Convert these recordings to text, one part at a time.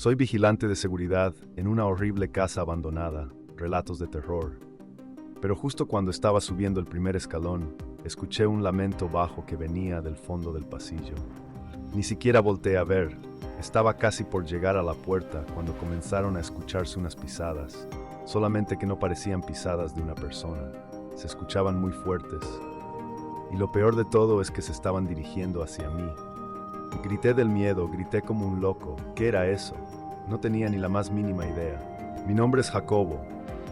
Soy vigilante de seguridad en una horrible casa abandonada, relatos de terror. Pero justo cuando estaba subiendo el primer escalón, escuché un lamento bajo que venía del fondo del pasillo. Ni siquiera volteé a ver, estaba casi por llegar a la puerta cuando comenzaron a escucharse unas pisadas, solamente que no parecían pisadas de una persona, se escuchaban muy fuertes. Y lo peor de todo es que se estaban dirigiendo hacia mí. Grité del miedo, grité como un loco. ¿Qué era eso? No tenía ni la más mínima idea. Mi nombre es Jacobo.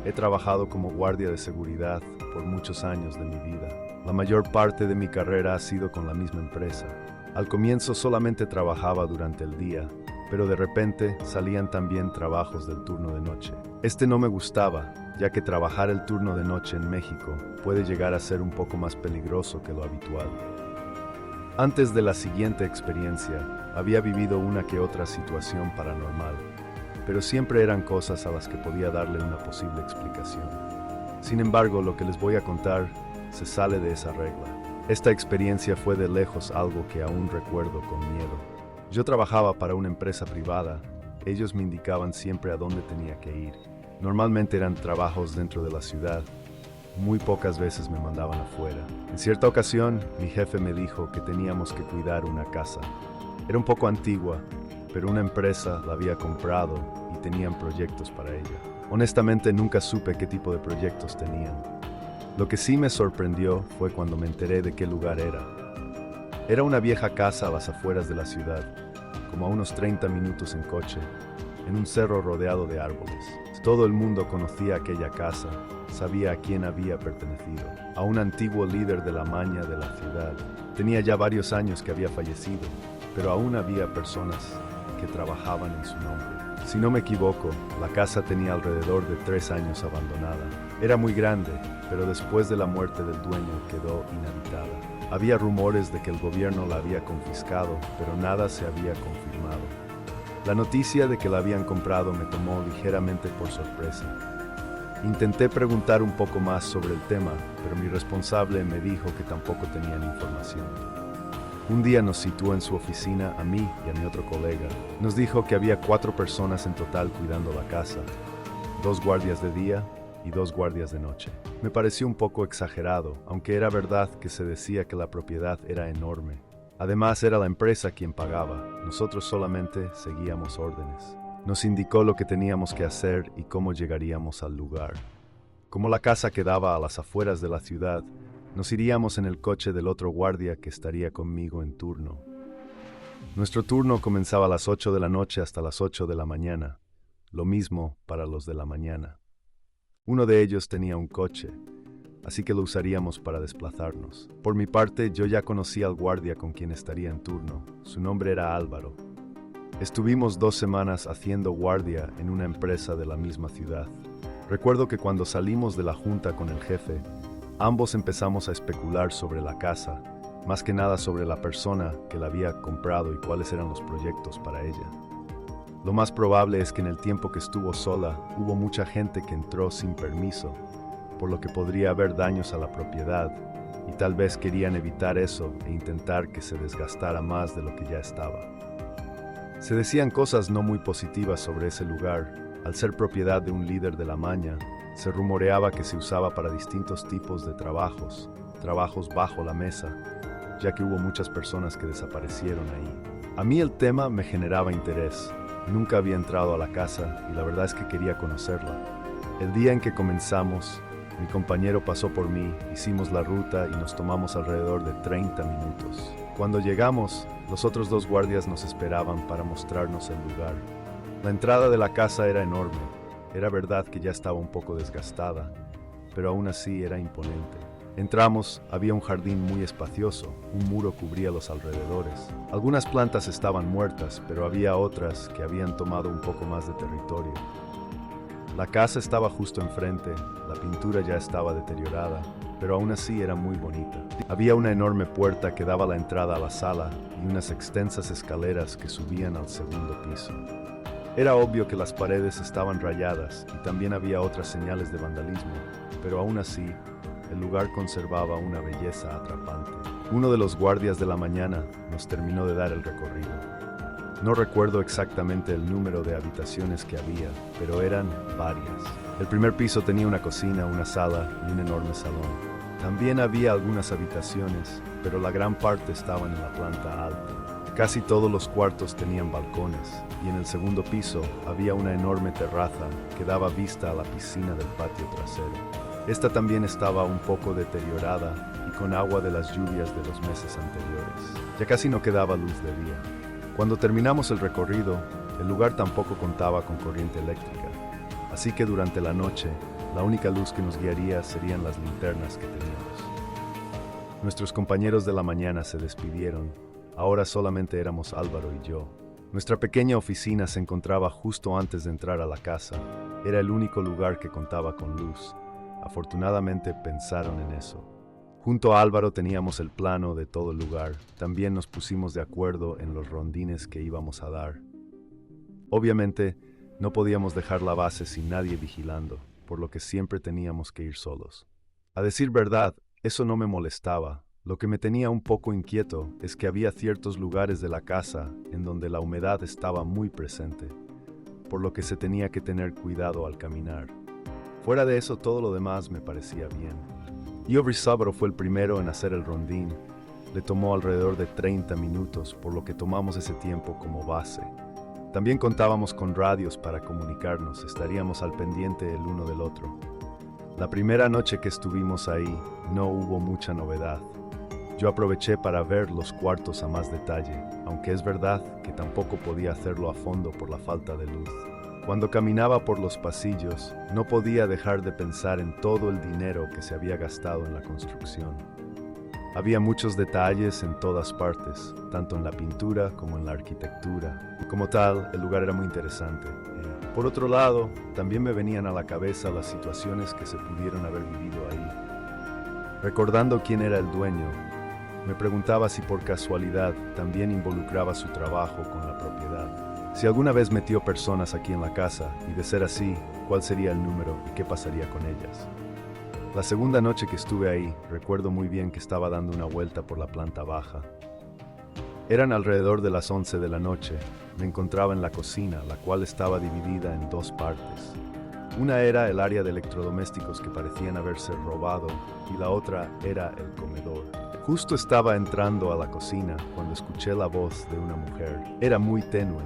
He trabajado como guardia de seguridad por muchos años de mi vida. La mayor parte de mi carrera ha sido con la misma empresa. Al comienzo solamente trabajaba durante el día, pero de repente salían también trabajos del turno de noche. Este no me gustaba, ya que trabajar el turno de noche en México puede llegar a ser un poco más peligroso que lo habitual. Antes de la siguiente experiencia, había vivido una que otra situación paranormal, pero siempre eran cosas a las que podía darle una posible explicación. Sin embargo, lo que les voy a contar se sale de esa regla. Esta experiencia fue de lejos algo que aún recuerdo con miedo. Yo trabajaba para una empresa privada, ellos me indicaban siempre a dónde tenía que ir. Normalmente eran trabajos dentro de la ciudad. Muy pocas veces me mandaban afuera. En cierta ocasión, mi jefe me dijo que teníamos que cuidar una casa. Era un poco antigua, pero una empresa la había comprado y tenían proyectos para ella. Honestamente, nunca supe qué tipo de proyectos tenían. Lo que sí me sorprendió fue cuando me enteré de qué lugar era. Era una vieja casa a las afueras de la ciudad, como a unos 30 minutos en coche, en un cerro rodeado de árboles. Todo el mundo conocía aquella casa. Sabía a quién había pertenecido, a un antiguo líder de la maña de la ciudad. Tenía ya varios años que había fallecido, pero aún había personas que trabajaban en su nombre. Si no me equivoco, la casa tenía alrededor de 3 años abandonada. Era muy grande, pero después de la muerte del dueño quedó inhabitada. Había rumores de que el gobierno la había confiscado, pero nada se había confirmado. La noticia de que la habían comprado me tomó ligeramente por sorpresa. Intenté preguntar un poco más sobre el tema, pero mi responsable me dijo que tampoco tenían información. Un día nos situó en su oficina a mí y a mi otro colega. Nos dijo que había 4 personas en total cuidando la casa, 2 guardias de día y 2 guardias de noche. Me pareció un poco exagerado, aunque era verdad que se decía que la propiedad era enorme. Además, era la empresa quien pagaba, nosotros solamente seguíamos órdenes. Nos indicó lo que teníamos que hacer y cómo llegaríamos al lugar. Como la casa quedaba a las afueras de la ciudad, nos iríamos en el coche del otro guardia que estaría conmigo en turno. Nuestro turno comenzaba a las 8 de la noche hasta las 8 de la mañana, lo mismo para los de la mañana. Uno de ellos tenía un coche, así que lo usaríamos para desplazarnos. Por mi parte, yo ya conocía al guardia con quien estaría en turno. Su nombre era Álvaro. Estuvimos 2 semanas haciendo guardia en una empresa de la misma ciudad. Recuerdo que cuando salimos de la junta con el jefe, ambos empezamos a especular sobre la casa, más que nada sobre la persona que la había comprado y cuáles eran los proyectos para ella. Lo más probable es que en el tiempo que estuvo sola, hubo mucha gente que entró sin permiso, por lo que podría haber daños a la propiedad, y tal vez querían evitar eso e intentar que se desgastara más de lo que ya estaba. Se decían cosas no muy positivas sobre ese lugar. Al ser propiedad de un líder de la maña, se rumoreaba que se usaba para distintos tipos de trabajos bajo la mesa, ya que hubo muchas personas que desaparecieron ahí. A mí el tema me generaba interés. Nunca había entrado a la casa y la verdad es que quería conocerla. El día en que comenzamos, mi compañero pasó por mí, hicimos la ruta y nos tomamos alrededor de 30 minutos. Cuando llegamos, los otros 2 guardias nos esperaban para mostrarnos el lugar. La entrada de la casa era enorme. Era verdad que ya estaba un poco desgastada, pero aún así era imponente. Entramos, había un jardín muy espacioso, un muro cubría los alrededores. Algunas plantas estaban muertas, pero había otras que habían tomado un poco más de territorio. La casa estaba justo enfrente, la pintura ya estaba deteriorada, pero aún así era muy bonita. Había una enorme puerta que daba la entrada a la sala y unas extensas escaleras que subían al segundo piso. Era obvio que las paredes estaban rayadas y también había otras señales de vandalismo, pero aún así, el lugar conservaba una belleza atrapante. Uno de los guardias de la mañana nos terminó de dar el recorrido. No recuerdo exactamente el número de habitaciones que había, pero eran varias. El primer piso tenía una cocina, una sala y un enorme salón. También había algunas habitaciones, pero la gran parte estaban en la planta alta. Casi todos los cuartos tenían balcones, y en el segundo piso había una enorme terraza que daba vista a la piscina del patio trasero. Esta también estaba un poco deteriorada y con agua de las lluvias de los meses anteriores. Ya casi no quedaba luz de día. Cuando terminamos el recorrido, el lugar tampoco contaba con corriente eléctrica, así que durante la noche, la única luz que nos guiaría serían las linternas que teníamos. Nuestros compañeros de la mañana se despidieron. Ahora solamente éramos Álvaro y yo. Nuestra pequeña oficina se encontraba justo antes de entrar a la casa. Era el único lugar que contaba con luz. Afortunadamente pensaron en eso. Junto a Álvaro teníamos el plano de todo el lugar. También nos pusimos de acuerdo en los rondines que íbamos a dar. Obviamente, no podíamos dejar la base sin nadie vigilando, por lo que siempre teníamos que ir solos. A decir verdad, eso no me molestaba. Lo que me tenía un poco inquieto es que había ciertos lugares de la casa en donde la humedad estaba muy presente, por lo que se tenía que tener cuidado al caminar. Fuera de eso, todo lo demás me parecía bien. Álvaro fue el primero en hacer el rondín. Le tomó alrededor de 30 minutos, por lo que tomamos ese tiempo como base. También contábamos con radios para comunicarnos, estaríamos al pendiente el uno del otro. La primera noche que estuvimos ahí, no hubo mucha novedad. Yo aproveché para ver los cuartos a más detalle, aunque es verdad que tampoco podía hacerlo a fondo por la falta de luz. Cuando caminaba por los pasillos, no podía dejar de pensar en todo el dinero que se había gastado en la construcción. Había muchos detalles en todas partes, tanto en la pintura como en la arquitectura. Como tal, el lugar era muy interesante. Por otro lado, también me venían a la cabeza las situaciones que se pudieron haber vivido ahí. Recordando quién era el dueño, me preguntaba si por casualidad también involucraba su trabajo con la propiedad. Si alguna vez metió personas aquí en la casa, y de ser así, cuál sería el número y qué pasaría con ellas. La segunda noche que estuve ahí, recuerdo muy bien que estaba dando una vuelta por la planta baja. Eran alrededor de las 11 de la noche. Me encontraba en la cocina, la cual estaba dividida en dos partes. Una era el área de electrodomésticos que parecían haberse robado, y la otra era el comedor. Justo estaba entrando a la cocina cuando escuché la voz de una mujer. Era muy tenue,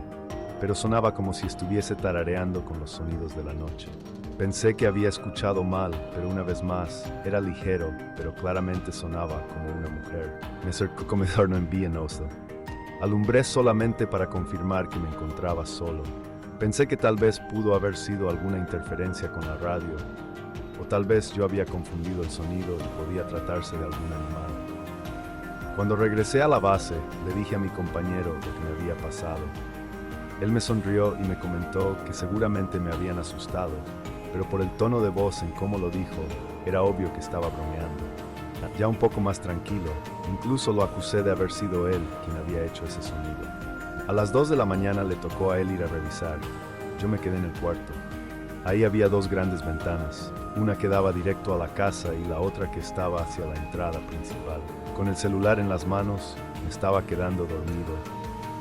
pero sonaba como si estuviese tarareando con los sonidos de la noche. Pensé que había escuchado mal, pero una vez más, era ligero, pero claramente sonaba como una mujer. Me acercó al comedor no envienoso. Alumbré solamente para confirmar que me encontraba solo. Pensé que tal vez pudo haber sido alguna interferencia con la radio, o tal vez yo había confundido el sonido y podía tratarse de algún animal. Cuando regresé a la base, le dije a mi compañero lo que me había pasado. Él me sonrió y me comentó que seguramente me habían asustado, pero por el tono de voz en cómo lo dijo, era obvio que estaba bromeando. Ya un poco más tranquilo, incluso lo acusé de haber sido él quien había hecho ese sonido. A las 2 de la mañana le tocó a él ir a revisar. Yo me quedé en el cuarto. Ahí había dos grandes ventanas, una que daba directo a la casa y la otra que estaba hacia la entrada principal. Con el celular en las manos, me estaba quedando dormido.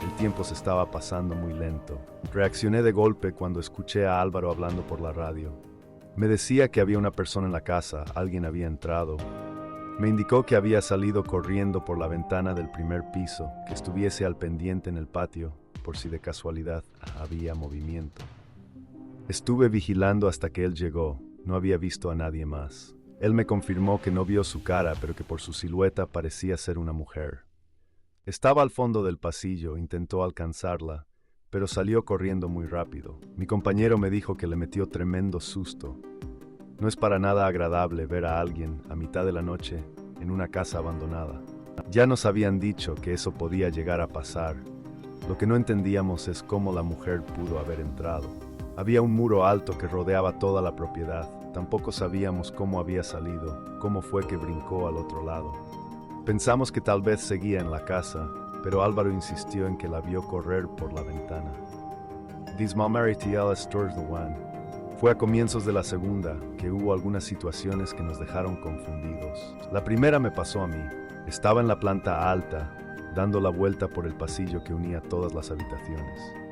El tiempo se estaba pasando muy lento. Reaccioné de golpe cuando escuché a Álvaro hablando por la radio. Me decía que había una persona en la casa, alguien había entrado. Me indicó que había salido corriendo por la ventana del primer piso, que estuviese al pendiente en el patio, por si de casualidad había movimiento. Estuve vigilando hasta que él llegó, no había visto a nadie más. Él me confirmó que no vio su cara, pero que por su silueta parecía ser una mujer. Estaba al fondo del pasillo, intentó alcanzarla, pero salió corriendo muy rápido. Mi compañero me dijo que le metió tremendo susto. No es para nada agradable ver a alguien a mitad de la noche en una casa abandonada. Ya nos habían dicho que eso podía llegar a pasar. Lo que no entendíamos es cómo la mujer pudo haber entrado. Había un muro alto que rodeaba toda la propiedad. Tampoco sabíamos cómo había salido, cómo fue que brincó al otro lado. Pensamos que tal vez seguía en la casa, pero Álvaro insistió en que la vio correr por la ventana. Fue a comienzos de la segunda que hubo algunas situaciones que nos dejaron confundidos. La primera me pasó a mí. Estaba en la planta alta, dando la vuelta por el pasillo que unía todas las habitaciones.